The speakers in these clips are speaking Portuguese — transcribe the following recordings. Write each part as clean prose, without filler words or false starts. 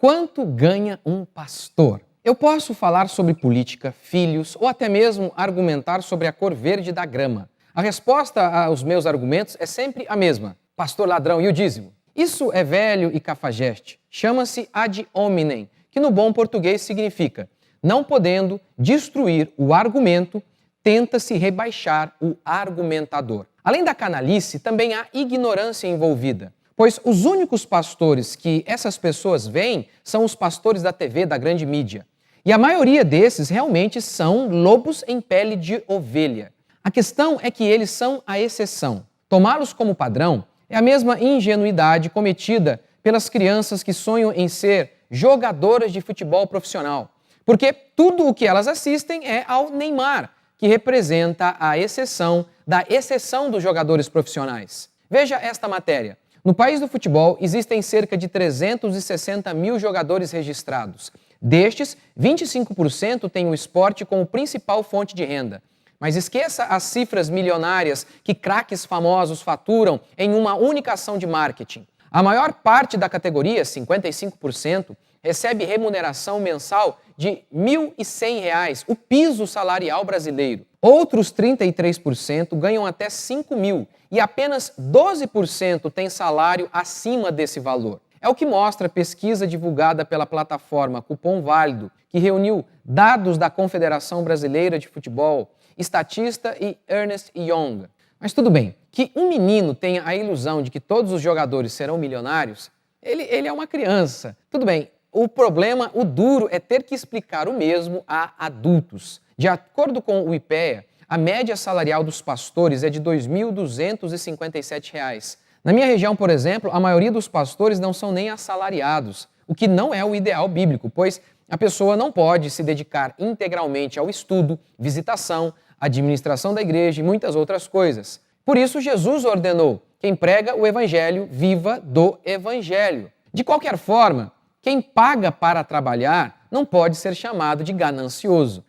Quanto ganha um pastor? Eu posso falar sobre política, filhos ou até mesmo argumentar sobre a cor verde da grama. A resposta aos meus argumentos é sempre a mesma: pastor ladrão e o dízimo. Isso é velho e cafajeste. Chama-se ad hominem, que no bom português significa: não podendo destruir o argumento, tenta-se rebaixar o argumentador. Além da canalice, também há ignorância envolvida, pois os únicos pastores que essas pessoas veem são os pastores da TV, da grande mídia. E a maioria desses realmente são lobos em pele de ovelha. A questão é que eles são a exceção. Tomá-los como padrão é a mesma ingenuidade cometida pelas crianças que sonham em ser jogadoras de futebol profissional, porque tudo o que elas assistem é ao Neymar, que representa a exceção da exceção dos jogadores profissionais. Veja esta matéria. No país do futebol, existem cerca de 360 mil jogadores registrados. Destes, 25% têm o esporte como principal fonte de renda. Mas esqueça as cifras milionárias que craques famosos faturam em uma única ação de marketing. A maior parte da categoria, 55%, recebe remuneração mensal de R$ 1.100, o piso salarial brasileiro. Outros 33% ganham até R$ 5.000 e apenas 12% têm salário acima desse valor. É o que mostra a pesquisa divulgada pela plataforma Cupom Válido, que reuniu dados da Confederação Brasileira de Futebol, Statista e Ernst Young. Mas tudo bem, que um menino tenha a ilusão de que todos os jogadores serão milionários, ele é uma criança. Tudo bem, o problema, o duro, é ter que explicar o mesmo a adultos. De acordo com o IPEA, a média salarial dos pastores é de R$ 2.257. Na minha região, por exemplo, a maioria dos pastores não são nem assalariados, o que não é o ideal bíblico, pois a pessoa não pode se dedicar integralmente ao estudo, visitação, administração da igreja e muitas outras coisas. Por isso, Jesus ordenou: quem prega o evangelho, viva do evangelho. De qualquer forma, quem paga para trabalhar não pode ser chamado de ganancioso.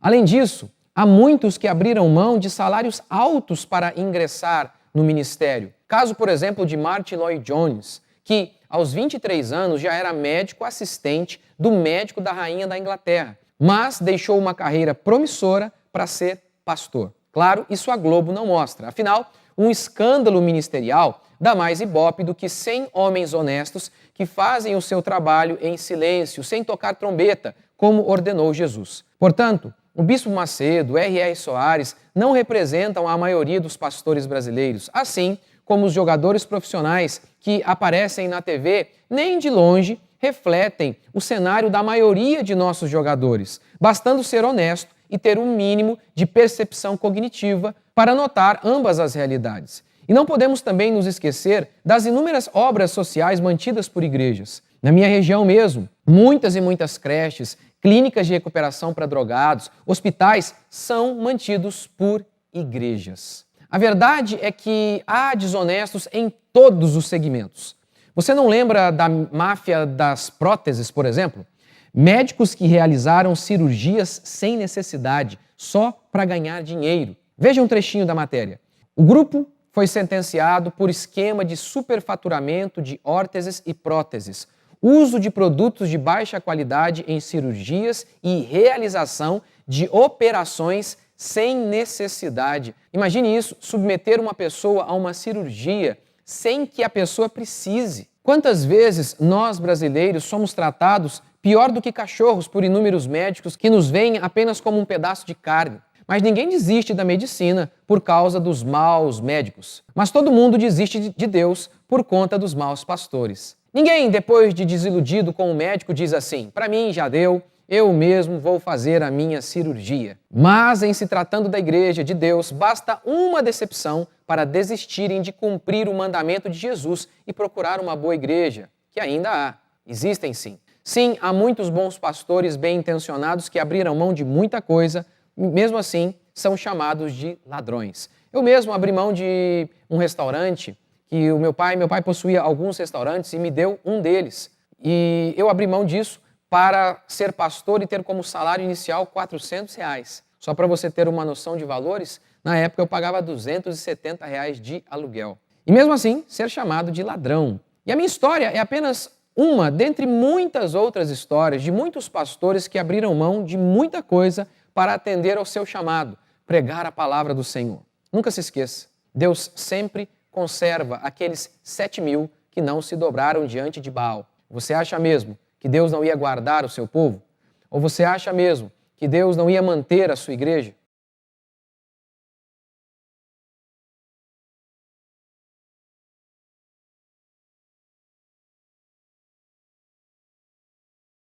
Além disso, há muitos que abriram mão de salários altos para ingressar no ministério. Caso, por exemplo, de Martyn Lloyd-Jones, que aos 23 anos já era médico assistente do médico da rainha da Inglaterra, mas deixou uma carreira promissora para ser pastor. Claro, isso a Globo não mostra. Afinal, um escândalo ministerial dá mais ibope do que 100 homens honestos que fazem o seu trabalho em silêncio, sem tocar trombeta, como ordenou Jesus. Portanto, o Bispo Macedo, R.R. Soares não representam a maioria dos pastores brasileiros, assim como os jogadores profissionais que aparecem na TV nem de longe refletem o cenário da maioria de nossos jogadores, bastando ser honesto e ter um mínimo de percepção cognitiva para notar ambas as realidades. E não podemos também nos esquecer das inúmeras obras sociais mantidas por igrejas. Na minha região mesmo, muitas e muitas creches, clínicas de recuperação para drogados, hospitais são mantidos por igrejas. A verdade é que há desonestos em todos os segmentos. Você não lembra da máfia das próteses, por exemplo? Médicos que realizaram cirurgias sem necessidade, só para ganhar dinheiro. Veja um trechinho da matéria. O grupo foi sentenciado por esquema de superfaturamento de órteses e próteses, uso de produtos de baixa qualidade em cirurgias e realização de operações sem necessidade. Imagine isso, submeter uma pessoa a uma cirurgia sem que a pessoa precise. Quantas vezes nós brasileiros somos tratados pior do que cachorros por inúmeros médicos que nos veem apenas como um pedaço de carne? Mas ninguém desiste da medicina por causa dos maus médicos. Mas todo mundo desiste de Deus por conta dos maus pastores. Ninguém, depois de desiludido com o médico, diz assim: para mim já deu, eu mesmo vou fazer a minha cirurgia. Mas, em se tratando da igreja de Deus, basta uma decepção para desistirem de cumprir o mandamento de Jesus e procurar uma boa igreja, que ainda há. Existem sim. Sim, há muitos bons pastores bem-intencionados que abriram mão de muita coisa, mesmo assim são chamados de ladrões. Eu mesmo abri mão de um restaurante que meu pai possuía alguns restaurantes e me deu um deles. E eu abri mão disso para ser pastor e ter como salário inicial R$400. Só para você ter uma noção de valores, na época eu pagava R$270 de aluguel. E mesmo assim, ser chamado de ladrão. E a minha história é apenas uma dentre muitas outras histórias de muitos pastores que abriram mão de muita coisa para atender ao seu chamado, pregar a palavra do Senhor. Nunca se esqueça, Deus sempre conserva aqueles 7.000 que não se dobraram diante de Baal. Você acha mesmo que Deus não ia guardar o seu povo? Ou você acha mesmo que Deus não ia manter a sua igreja?